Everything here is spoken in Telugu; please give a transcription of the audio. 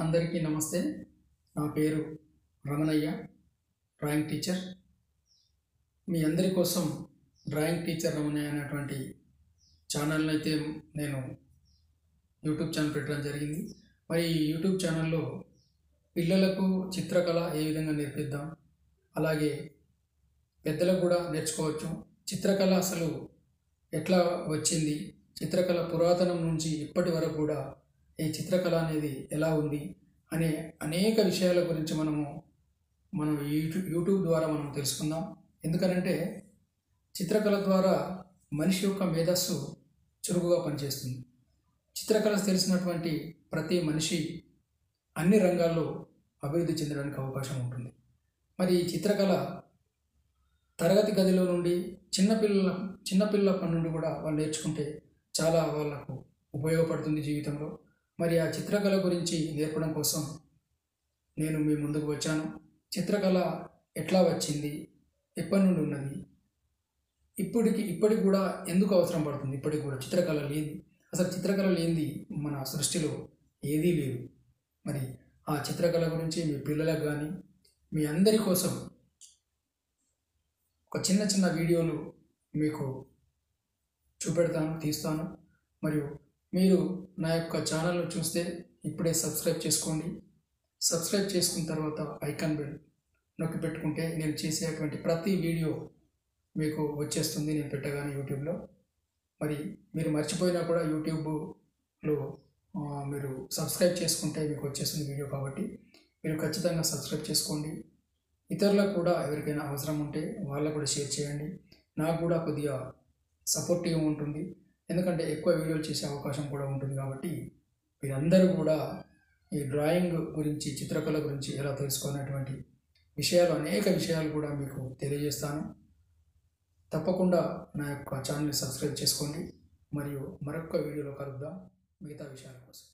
అందరికీ నమస్తే. నా పేరు రమణయ్య, డ్రాయింగ్ టీచర్. మీ అందరి కోసం డ్రాయింగ్ టీచర్ రమణయ్య అనేటువంటి ఛానల్ని అయితే నేను యూట్యూబ్ ఛానల్ పెట్టడం జరిగింది. మరి ఈ యూట్యూబ్ ఛానల్లో పిల్లలకు చిత్రకళ ఏ విధంగా నేర్పిద్దాం, అలాగే పెద్దలకు కూడా నేర్చుకోవచ్చు. చిత్రకళ అసలు ఎట్లా వచ్చింది, చిత్రకళ పురాతనం నుంచి ఇప్పటి వరకు కూడా ఈ చిత్రకళ అనేది ఎలా ఉంది అనే అనేక విషయాల గురించి మనం యూట్యూబ్ ద్వారా మనం తెలుసుకుందాం. ఎందుకనంటే చిత్రకళ ద్వారా మనిషి యొక్క మేధస్సు చురుకుగా పనిచేస్తుంది. చిత్రకళ తెలిసినటువంటి ప్రతి మనిషి అన్ని రంగాల్లో అభివృద్ధి చెందడానికి అవకాశం ఉంటుంది. మరి ఈ చిత్రకళ తరగతి గదిలో నుండి చిన్నపిల్లల పని నుండి కూడా వాళ్ళు నేర్చుకుంటే చాలా వాళ్ళకు ఉపయోగపడుతుంది జీవితంలో. మరి ఆ చిత్రకళ గురించి నేర్పడం కోసం నేను మీ ముందుకు వచ్చాను. చిత్రకళ ఎట్లా వచ్చింది, ఎప్పటి నుండి ఉన్నది, ఇప్పటికి కూడా ఎందుకు అవసరం పడుతుంది, ఇప్పటికి కూడా చిత్రకళ లేని, అసలు చిత్రకళ లేనిది మన సృష్టిలో ఏదీ లేదు. మరి ఆ చిత్రకళ గురించి మీ పిల్లలకు కానీ మీ అందరి కోసం ఒక చిన్న వీడియోలు మీకు తీస్తాను. మరియు మీరు నా యొక్క ఛానల్ను చూస్తే ఇప్పుడే సబ్స్క్రైబ్ చేసుకోండి. సబ్స్క్రైబ్ చేసుకున్న తర్వాత ఐకాన్ బెల్ నొక్కి పెట్టుకుంటే నేను చేసేటువంటి ప్రతి వీడియో మీకు వచ్చేస్తుంది నేను పెట్టగానే యూట్యూబ్లో. మరి మీరు మర్చిపోయినా కూడా యూట్యూబ్లో మీరు సబ్స్క్రైబ్ చేసుకుంటే మీకు వచ్చేస్తుంది వీడియో. కాబట్టి మీరు ఖచ్చితంగా సబ్స్క్రైబ్ చేసుకోండి. ఇతరులకు కూడా ఎవరికైనా అవసరం ఉంటే వాళ్ళకు కూడా షేర్ చేయండి. నాకు కూడా కొద్దిగా సపోర్టివ్గా ఉంటుంది, ఎందుకంటే ఎక్కువ వీడియోలు చేసే అవకాశం కూడా ఉంటుంది. కాబట్టి మీరందరూ కూడా ఈ డ్రాయింగ్ గురించి, చిత్రకళ గురించి ఎలా తెలుసుకునేటువంటి అనేక విషయాలు కూడా మీకు తెలియజేస్తాను. తప్పకుండా నా యొక్క ఛానల్ని సబ్స్క్రైబ్ చేసుకోండి. మరియు మరొక వీడియోలో కలుద్దాం మిగతా విషయాల కోసం.